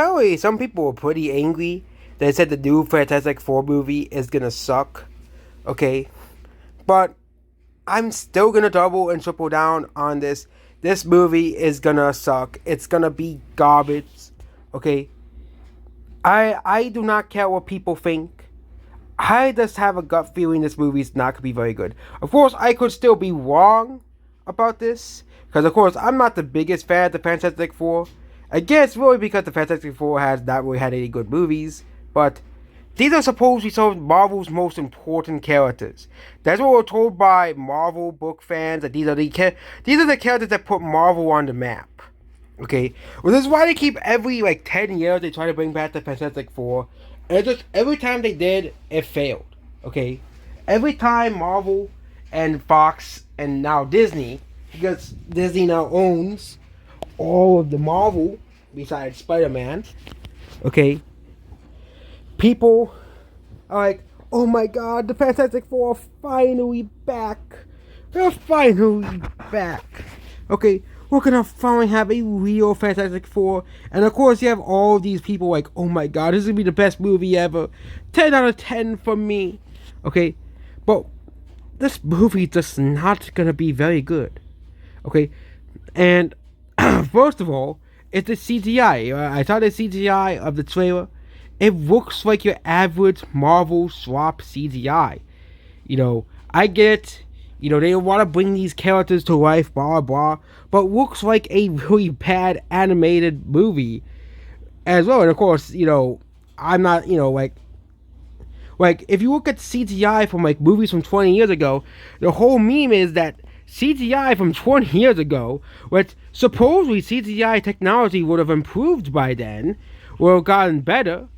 Apparently, some people were pretty angry. They said the new Fantastic Four movie is gonna suck. Okay, but I'm still gonna double and triple down on this. This movie is gonna suck. It's gonna be garbage. Okay, I do not care what people think. I just have a gut feeling this movie is not gonna be very good. Of course, I could still be wrong about this because, of course, I'm not the biggest fan of the Fantastic Four. Again, it's really because the Fantastic Four has not really had any good movies, but these are supposed to be some of Marvel's most important characters. That's what we're told by Marvel book fans, that these are the characters that put Marvel on the map. Okay, well, this is why they keep every 10 years they try to bring back the Fantastic Four, and just every time they did, it failed. Okay, every time Marvel and Fox and now Disney, because Disney now owns all of the Marvel besides Spider-Man. Okay, people are like, "Oh my God, the Fantastic Four are finally back! They're finally back!" Okay, we're gonna finally have a real Fantastic Four. And of course, you have all these people like, "Oh my God, this is gonna be the best movie ever. 10 out of 10 for me." Okay, but this movie is just not gonna be very good. Okay, and first of all, it's the CGI. I saw the CGI of the trailer. It looks like your average Marvel swap CGI. I get it. They want to bring these characters to life, blah, blah, but looks like a really bad animated movie as well. And of course, I'm not, if you look at CGI from movies from 20 years ago, the whole meme is that CGI from 20 years ago, which supposedly CGI technology would have improved by then, would have gotten better,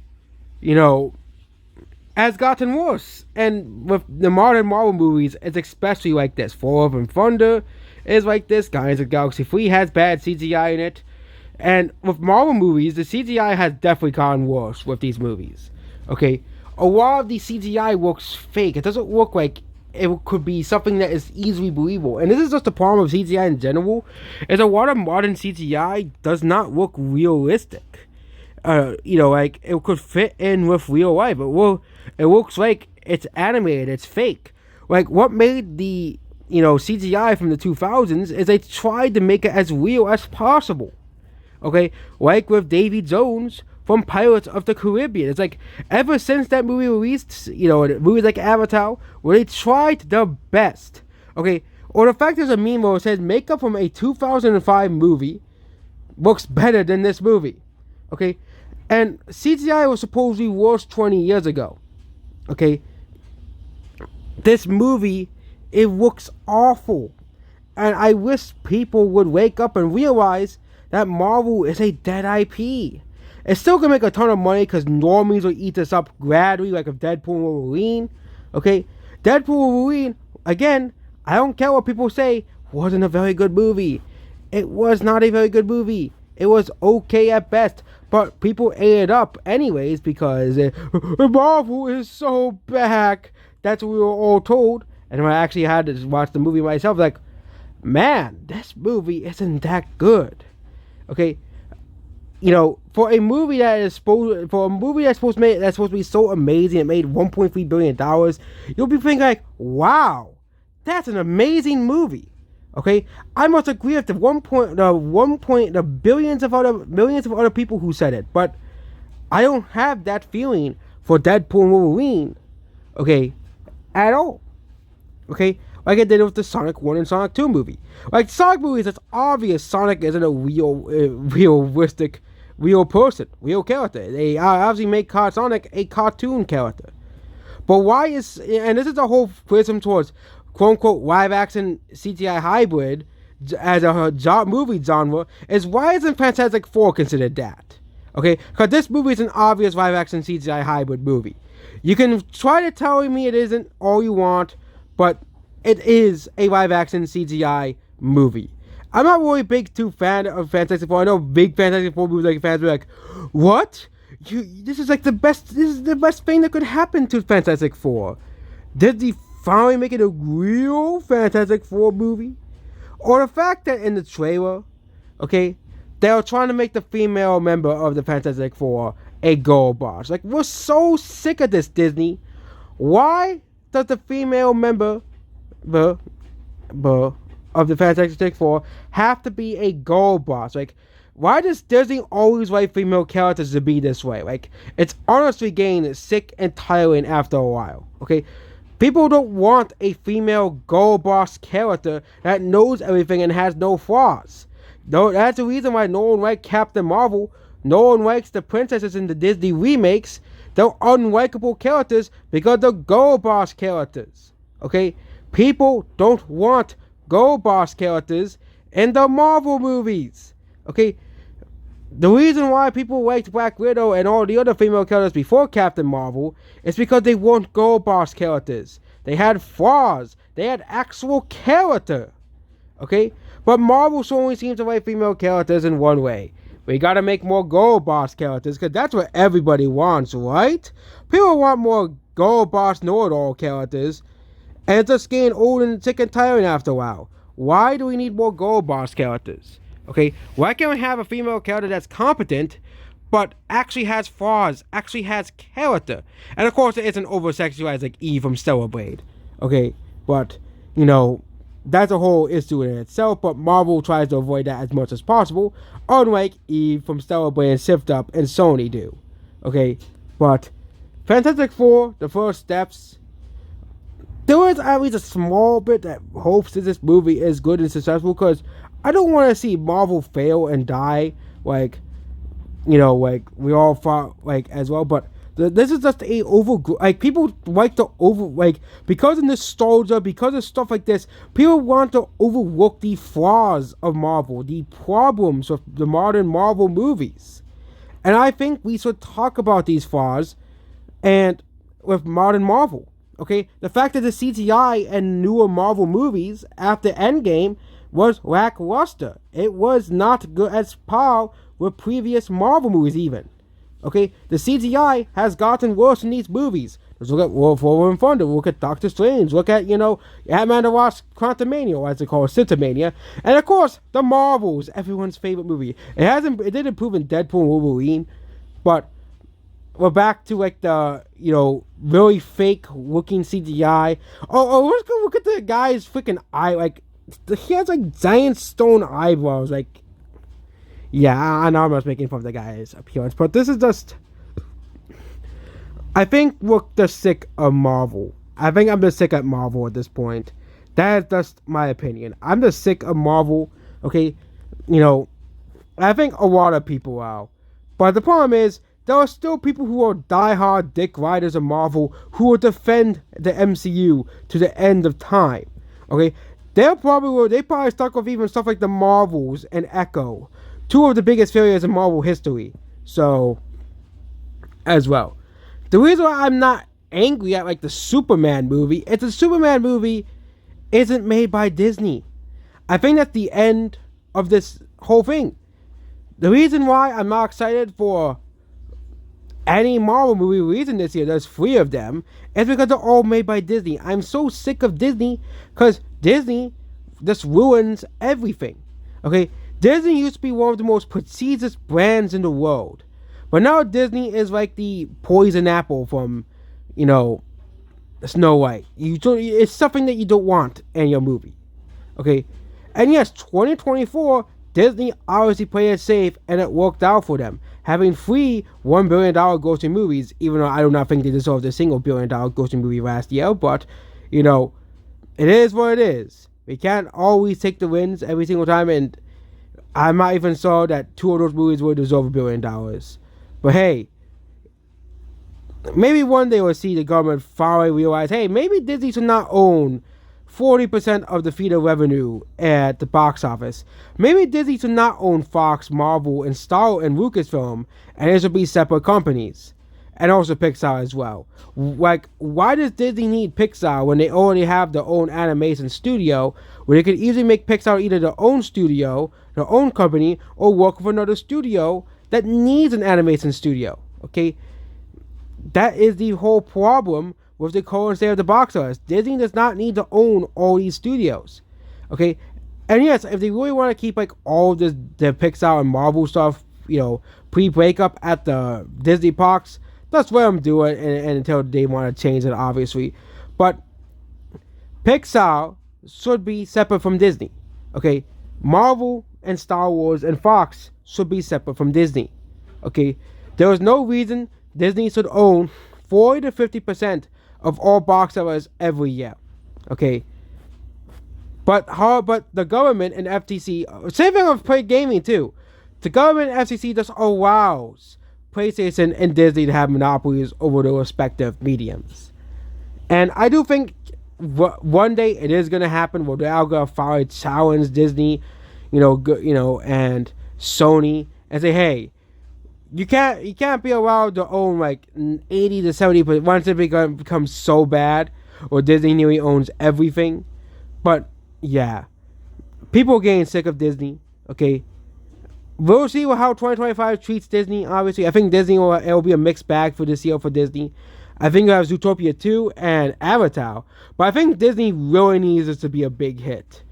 has gotten worse. And with the modern Marvel movies, it's especially like this. Thor: Love and Thunder is like this. Guardians of the Galaxy 3 has bad CGI in it. And with Marvel movies, the CGI has definitely gotten worse with these movies. Okay? A lot of the CGI looks fake. It doesn't look like it could be something that is easily believable. And this is just the problem of CGI in general, is a lot of modern CGI does not look realistic. It could fit in with real life. It looks like it's animated, it's fake. What made the, CGI from the 2000s is they tried to make it as real as possible. Okay? Like with Davy Jones from Pirates of the Caribbean. It's ever since that movie released, movies like Avatar, where they tried their best. Okay? Or the fact there's a meme where it says makeup from a 2005 movie looks better than this movie. Okay? And CGI was supposedly worse 20 years ago. Okay? This movie, it looks awful. And I wish people would wake up and realize that Marvel is a dead IP. It's still gonna make a ton of money because normies will eat this up gradually, like of Deadpool and Wolverine. Okay? Deadpool and Wolverine, again, I don't care what people say, wasn't a very good movie. It was not a very good movie. It was okay at best. But people ate it up anyways because Marvel is so back. That's what we were all told. And when I actually had to watch the movie myself, man, this movie isn't that good. Okay, for a movie that's supposed to be so amazing, it made $1.3 billion. You'll be thinking wow, that's an amazing movie. Okay, I must agree with the millions of other people who said it, but I don't have that feeling for Deadpool and Wolverine. Okay, at all. Okay, like I did with the Sonic 1 and Sonic 2 movie. Sonic movies, it's obvious Sonic isn't a realistic, real person, real character. They obviously make Sonic a cartoon character. But why and this is a whole criticism towards quote-unquote live-action CGI hybrid as a movie genre, is why isn't Fantastic Four considered that? Okay? Because this movie is an obvious live-action CGI hybrid movie. You can try to tell me it isn't all you want, but it is a live-action CGI movie. I'm not really too fan of Fantastic Four. I know big Fantastic Four movies fans are what? This is the best thing that could happen to Fantastic Four. Disney finally making a real Fantastic Four movie? Or the fact that in the trailer, okay, they're trying to make the female member of the Fantastic Four a gold boss. Like, we're so sick of this, Disney. Why does the female member of the Fantastic Four have to be a gold boss? Like, why does Disney always write female characters to be this way? Like, it's honestly getting sick and tiring after a while, okay? People don't want a female gold boss character that knows everything and has no flaws. No, that's the reason why no one likes Captain Marvel. No one likes the princesses in the Disney remakes. They're unlikable characters because they're gold boss characters. Okay? People don't want gold boss characters in the Marvel movies. Okay? The reason why people liked Black Widow and all the other female characters before Captain Marvel is because they weren't gold boss characters. They had flaws. They had actual character. Okay? But Marvel only seems to write female characters in one way. We gotta make more gold boss characters, because that's what everybody wants, right? People want more gold boss know-it-all characters, and it's just getting old and sick and tiring after a while. Why do we need more gold boss characters? Okay, why can't we have a female character that's competent, but actually has flaws, actually has character? And of course, it isn't over-sexualized like Eve from Stellar Blade. Okay, but, you know, that's a whole issue in itself, but Marvel tries to avoid that as much as possible, unlike Eve from Stellar Blade and Shift Up and Sony do. Okay, but Fantastic Four, the first steps, there is at least a small bit that hopes that this movie is good and successful, because I don't want to see Marvel fail and die, like, you know, like we all thought, like, as well, but this is just a like, people like to like, because of nostalgia, because of stuff like this, people want to overlook the flaws of Marvel, the problems with the modern Marvel movies. And I think we should talk about these flaws and with modern Marvel. Okay, the fact that the CGI and newer Marvel movies after Endgame was lackluster. It was not good as par with previous Marvel movies even. Okay, the CGI has gotten worse in these movies. Let's look at World War and Thunder, look at Doctor Strange, look at, you know, Ant-Man the Wasp, Quantumania, or as they call it, Cintamania, and of course, the Marvels, everyone's favorite movie. It did improve in Deadpool and Wolverine, but we're back to, like, the, you know, really fake looking CGI. Oh, let's go look at the guy's freaking eye, like, he has, like, giant stone eyebrows, like, yeah, I know I'm just making fun of the guy's appearance, but this is just, I think we're just sick of Marvel. I think I'm just sick at Marvel at this point. That is just my opinion. I'm just sick of Marvel, okay? You know, I think a lot of people are. But the problem is, there are still people who are diehard dick riders of Marvel who will defend the MCU to the end of time, okay? They probably stuck with even stuff like the Marvels and Echo, two of the biggest failures in Marvel history. So, as well. The reason why I'm not angry at, like, the Superman movie is the Superman movie isn't made by Disney. I think that's the end of this whole thing. The reason why I'm not excited for any Marvel movie releasing this year, there's 3 of them, is because they're all made by Disney. I'm so sick of Disney, because Disney just ruins everything. Okay? Disney used to be one of the most prestigious brands in the world. But now Disney is like the poison apple from, you know, Snow White. It's something that you don't want in your movie. Okay? And yes, 2024, Disney obviously played it safe, and it worked out for them. Having 3 $1 billion grossing movies, even though I do not think they deserved a single $1 billion grossing movie last year, but, you know, it is what it is. We can't always take the wins every single time, and I'm not even sure that 2 of those movies would deserve $1 billion. But hey, maybe one day we'll see the government finally realize, hey, maybe Disney should not own 40% of the theater revenue at the box office. Maybe Disney should not own Fox, Marvel, and Star and Lucasfilm, and it should be separate companies. And also Pixar as well. Like, why does Disney need Pixar when they already have their own animation studio, where they could easily make Pixar either their own studio, their own company, or work with another studio that needs an animation studio? Okay? That is the whole problem with the current state of the box office. Disney does not need to own all these studios. Okay? And yes, if they really want to keep like all this the Pixar and Marvel stuff, pre-breakup at the Disney parks, that's what I'm doing, and until they want to change it, obviously. But Pixar should be separate from Disney. Okay, Marvel and Star Wars and Fox should be separate from Disney. Okay, there is no reason Disney should own 40 to 50% of all box office every year. Okay, but the government and FTC, same thing with play gaming too. The government and FCC just allows PlayStation and Disney to have monopolies over their respective mediums. And I do think one day it is going to happen where they're going to finally challenge Disney, and Sony and say, hey, you can't be allowed to own like 80 to 70%. Once it becomes so bad, or Disney nearly owns everything. But yeah, people are getting sick of Disney. Okay, we'll see how 2025 treats Disney. Obviously, I think Disney it'll be a mixed bag for this year for Disney. I think we have Zootopia 2 and Avatar. But I think Disney really needs this to be a big hit.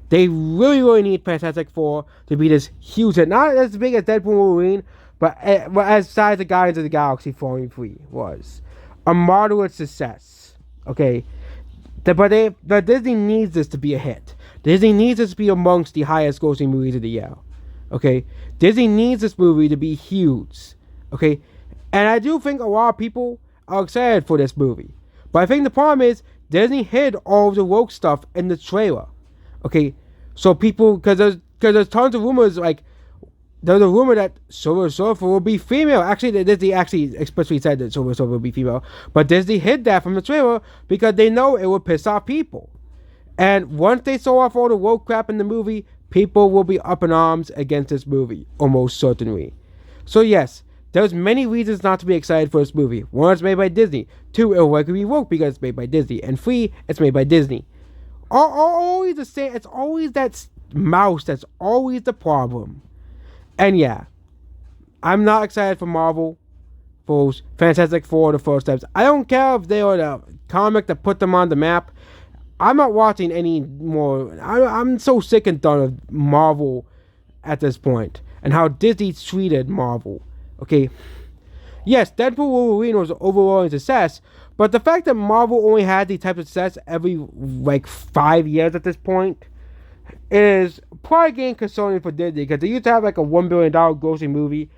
They really, really need Fantastic Four to be this huge hit. Not as big as Deadpool and Wolverine, but as size of Guardians of the Galaxy Volume 3 was. A moderate success. Okay? But Disney needs this to be a hit. Disney needs this to be amongst the highest grossing movies of the year. Okay? Disney needs this movie to be huge. Okay? And I do think a lot of people are excited for this movie. But I think the problem is Disney hid all of the woke stuff in the trailer. Okay? So people, because there's tons of rumors, like, there's a rumor that Silver Surfer will be female. Actually, Disney actually expressly said that Silver Surfer will be female. But Disney hid that from the trailer because they know it would piss off people. And once they show off all the woke crap in the movie, people will be up in arms against this movie, almost certainly. So yes, there's many reasons not to be excited for this movie. One, it's made by Disney. Two, it'll likely be woke because it's made by Disney. And three, it's made by Disney. Always the same. It's always that mouse that's always the problem. And yeah, I'm not excited for Marvel, for Fantastic Four, the first steps. I don't care if they are the comic that put them on the map. I'm not watching any more. I'm so sick and done of Marvel at this point and how Disney treated Marvel. Okay, yes, Deadpool Wolverine was an overall success, but the fact that Marvel only had these types of success every like 5 years at this point is probably getting concerning for Disney, because they used to have like a $1 billion grossing movie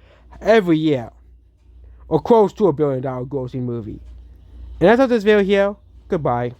every year, or close to $1 billion grossing movie. And that's all this video here. Goodbye.